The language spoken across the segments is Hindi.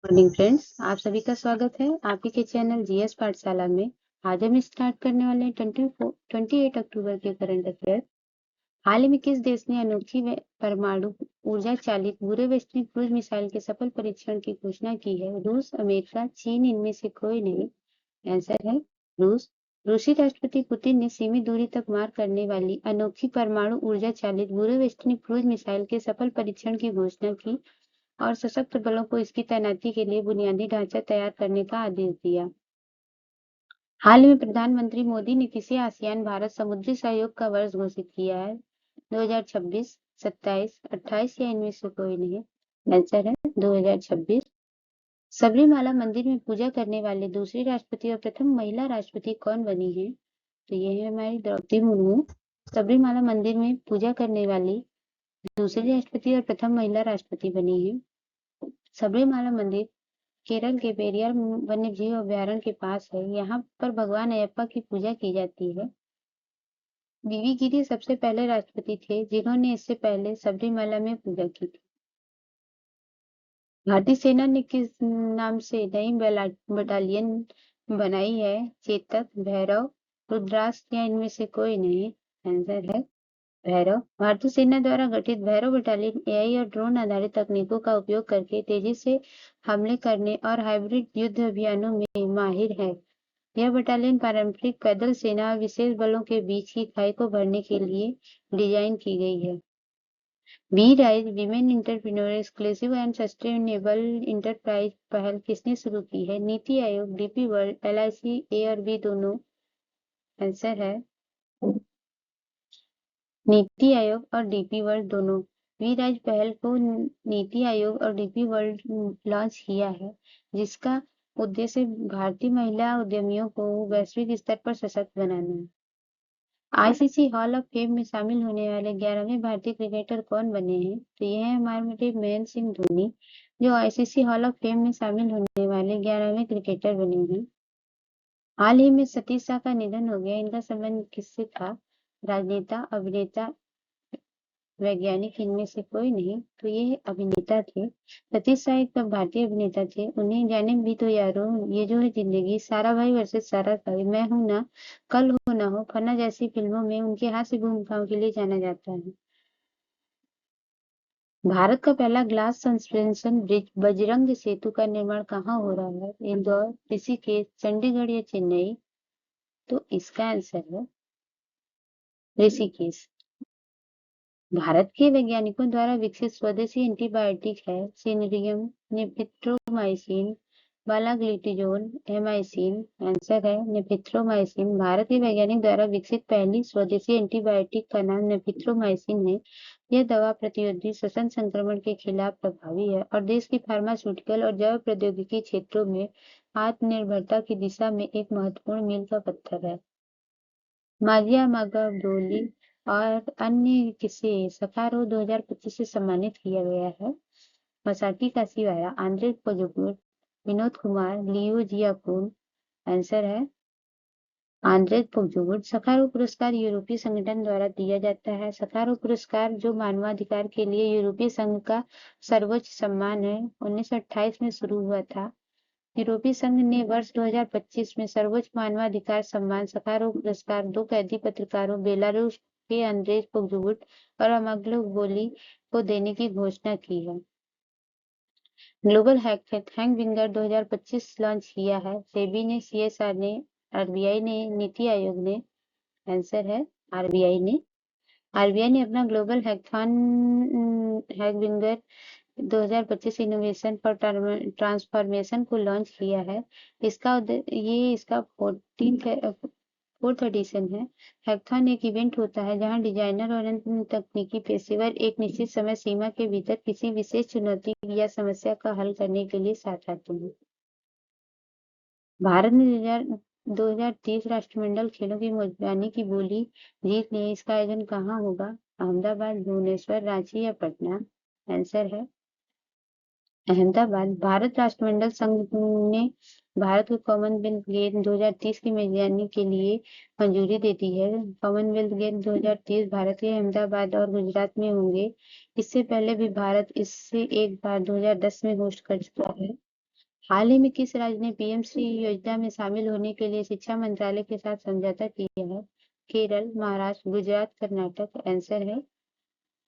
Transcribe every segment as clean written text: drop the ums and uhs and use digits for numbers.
मॉर्निंग फ्रेंड्स, आप सभी का स्वागत है आपके के चैनल जीएस पाठशाला में। आज हम स्टार्ट करने वाले हैं 28 अक्टूबर के करंट अफेयर। हाल ही में किस देश ने अनोखी परमाणु ऊर्जा चालित भूरे-वैश्विक क्रूज मिसाइल के सफल परीक्षण की घोषणा की है? रूस, अमेरिका, चीन, इनमें से कोई नहीं। आंसर है रूस। रूसी राष्ट्रपति पुतिन ने सीमित दूरी तक मार करने वाली अनोखी परमाणु ऊर्जा चालित भूरे-वैश्विक क्रूज मिसाइल के सफल परीक्षण की घोषणा की और सशस्त्र बलों को इसकी तैनाती के लिए बुनियादी ढांचा तैयार करने का आदेश दिया। हाल में प्रधानमंत्री मोदी ने किसे आसियान भारत समुद्री सहयोग का वर्ष घोषित किया है? 2026, 27, 28 या इनमें से कोई नहीं। आंसर है 2026। सबरीमाला मंदिर में पूजा करने वाले दूसरी राष्ट्रपति और प्रथम महिला राष्ट्रपति कौन बनी है? तो ये है हमारी द्रौपदी मुर्मू। सबरीमाला मंदिर में पूजा करने वाली दूसरी राष्ट्रपति और प्रथम महिला राष्ट्रपति बनी है। सबरीमाला मंदिर केरल के पेरियार वन्यजीव अभयारण्य के पास है। यहाँ पर भगवान अयप्पा की पूजा की जाती है। बीवी गिरी सबसे पहले राष्ट्रपति थे जिन्होंने इससे पहले सबरीमाला में पूजा की थी। भारतीय सेना ने किस नाम से नई बटालियन बनाई है? चेतक, भैरव, रुद्रास्त्र या इनमें से कोई नहीं। आंसर है भैरव। भारतीय सेना द्वारा गठित भैरव बटालियन एआई और ड्रोन आधारित तकनीकों का उपयोग करके तेजी से हमले करने और हाइब्रिड युद्ध अभियानों में माहिर है। यह बटालियन पारंपरिक पैदल सेना और विशेष बलों के बीच की खाई को भरने के लिए डिजाइन की गई है। We rise women entrepreneur exclusive and sustainable enterprise पहल किसने शुरू की है? NITI Aayog, DP world, LIC, ए और बी दोनों। आंसर है नीति आयोग और डीपी वर्ल्ड दोनों। वी राइज पहल को नीति आयोग और डीपी वर्ल्ड लॉन्च किया है, जिसका उद्देश्य भारतीय महिला उद्यमियों को वैश्विक स्तर पर सशक्त बनाना है। आईसीसी हॉल ऑफ फेम में शामिल होने वाले 11वें भारतीय क्रिकेटर कौन बने हैं? तो ये है हमारे महेंद्र सिंह धोनी, जो आईसीसी हॉल ऑफ फेम में शामिल होने वाले 11वें क्रिकेटर बने हैं। हाल ही में सतीश शाह का निधन हो गया। इनका संबंध किससे था? राजनेता, अभिनेता, वैज्ञानिक, इनमें से कोई नहीं। तो ये अभिनेता थे। सतीश शाह एक भारतीय अभिनेता थे। उन्हें जाने भी तो यारो, ये जो है जिंदगी, सारा भाई वर्सेस सारा भाई, मैं हूं ना, कल हो ना हो, फना जैसी फिल्मों में उनकी हास्य भूमिकाओं के लिए जाना जाता है। भारत का पहला ग्लास सस्पेंशन ब्रिज बजरंग सेतु का निर्माण कहाँ हो रहा है? इंदौर, ऋषिकेश, चंडीगढ़ या चेन्नई? तो इसका आंसर है ऋषिकेश। भारत के वैज्ञानिकों द्वारा विकसित स्वदेशी एंटीबायोटिक है सिनेरियम, नेफिट्रोमाइसिन, बालाग्लिटिजोन, एमाइसिन। आंसर है नेफिट्रोमाइसिन। भारत के वैज्ञानिक द्वारा विकसित पहली स्वदेशी एंटीबायोटिक का नाम नेफिट्रोमाइसिन है। यह दवा प्रतिरोधी श्वसन संक्रमण के खिलाफ प्रभावी है और देश की फार्मास्यूटिकल और जैव प्रौद्योगिकी क्षेत्रों में आत्मनिर्भरता की दिशा में एक महत्वपूर्ण मील का पत्थर है। मारिया मागार्डोली और अन्य किसे सखारोव 2025 से सम्मानित किया गया है? मसाकी काशीवारा, आंद्रे कोजुकुट, Vinod Kumar, Leo Jiakun. Answer है आंद्रे कोजुकुट। सखारोव पुरस्कार यूरोपीय संगठन द्वारा दिया जाता है। सखारोव पुरस्कार, जो मानवाधिकार के लिए यूरोपीय संघ का सर्वोच्च सम्मान है, 1928 में शुरू हुआ था। यूरोपीय संघ ने वर्ष 2025 में सर्वोच्च मानवाधिकार सम्मान सखारोव पुरस्कार दो कैदी पत्रकारों बेलारूस के अंद्रेज पोग्जोगुट और अमग्लो गोली को देने की घोषणा की है। ग्लोबल हैंगविंगर 2025 लॉन्च किया है। सेबी ने, सीएसआर ने, आरबीआई ने, नीति आयोग ने। आंसर है आरबीआई ने। आरबीआई ने अपना ग्लोबल हैंगविंगर 2025 इनोवेशन फॉर ट्रांसफॉर्मेशन को लॉन्च किया है। इसका 4th एडिशन है। हैकाथॉन एक इवेंट होता है जहां डिजाइनर और अन्य तकनीकी पेशेवर एक निश्चित समय सीमा के भीतर किसी विशेष चुनौती या समस्या का हल करने के लिए साथ आते हैं। भारत ने 2030 राष्ट्रमंडल खेलों की मेजबानी की बोली जीत ली है। इसका आयोजन कहाँ होगा? अहमदाबाद, भुवनेश्वर, रांची या पटना? आंसर है अहमदाबाद। भारत राष्ट्रमंडल संघ ने भारत को कॉमनवेल्थ गेम्स 2030 की मेजबानी के लिए मंजूरी दे दी है। कॉमनवेल्थ गेम्स 2030 भारत के अहमदाबाद और गुजरात में होंगे। इससे पहले भी भारत इससे एक बार 2010 में होस्ट कर चुका है। हाल ही में किस राज्य ने पीएम श्री योजना में शामिल होने के लिए शिक्षा मंत्रालय के साथ समझौता किया है? केरल, महाराष्ट्र, गुजरात, कर्नाटक। आंसर है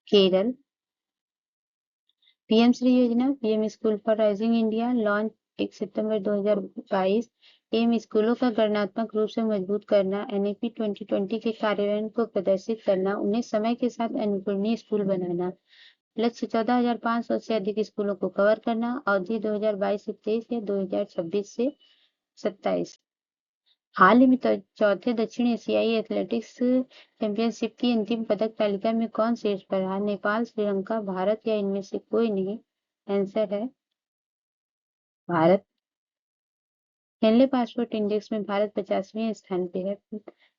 केरल। पीएम श्री योजना, PM school for rising India, launch 1 सितंबर 2022। एम स्कूलों का गणनात्मक रूप से मजबूत करना, एनईपी 2020 के कार्यान्वयन को प्रदर्शित करना, उन्हें समय के साथ अनुकरणीय स्कूल बनाना। लक्ष्य 14,500 से अधिक स्कूलों को कवर करना। अवधि 2022 से 23 या 2026 से 27। हाल ही में चौथे दक्षिण एशियाई एथलेटिक्स चैंपियनशिप की अंतिम पदक तालिका में कौन शीर्ष पर रहा? नेपाल, श्रीलंका, भारत या इनमें से कोई नहीं? आंसर है भारत। हेनले पासपोर्ट इंडेक्स में भारत 50वें स्थान पे है,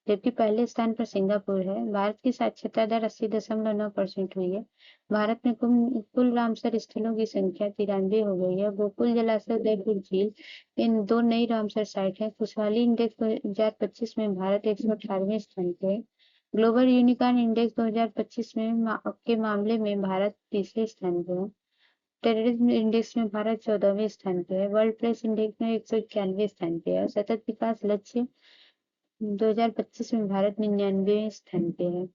जबकि पहले स्थान पर सिंगापुर है। भारत की साक्षरता दर 80.9% हुई है। भारत में कुल रामसर स्थलों की संख्या 93 हो गई है। गोकुल जलाशय, उदयपुर झील, इन 2 नई रामसर साइट है। खुशहाली इंडेक्स 2025 में भारत 118वें स्थान पे है। ग्लोबल यूनिकॉर्न इंडेक्स 2025 के मामले में भारत तीसरे स्थान पे है। टेररिज्म इंडेक्स में भारत 14वें स्थान पे है। वर्ल्ड प्रेस इंडेक्स में 191वें स्थान पे है। सतत विकास लक्ष्य 2025 में भारत 99वें स्थान पे है।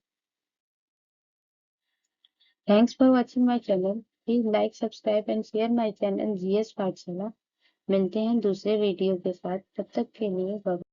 Thanks for watching my channel. Please like, subscribe and share my channel GS पाठशाला। मिलते हैं दूसरे वीडियो के साथ, तब तक के लिए बाय।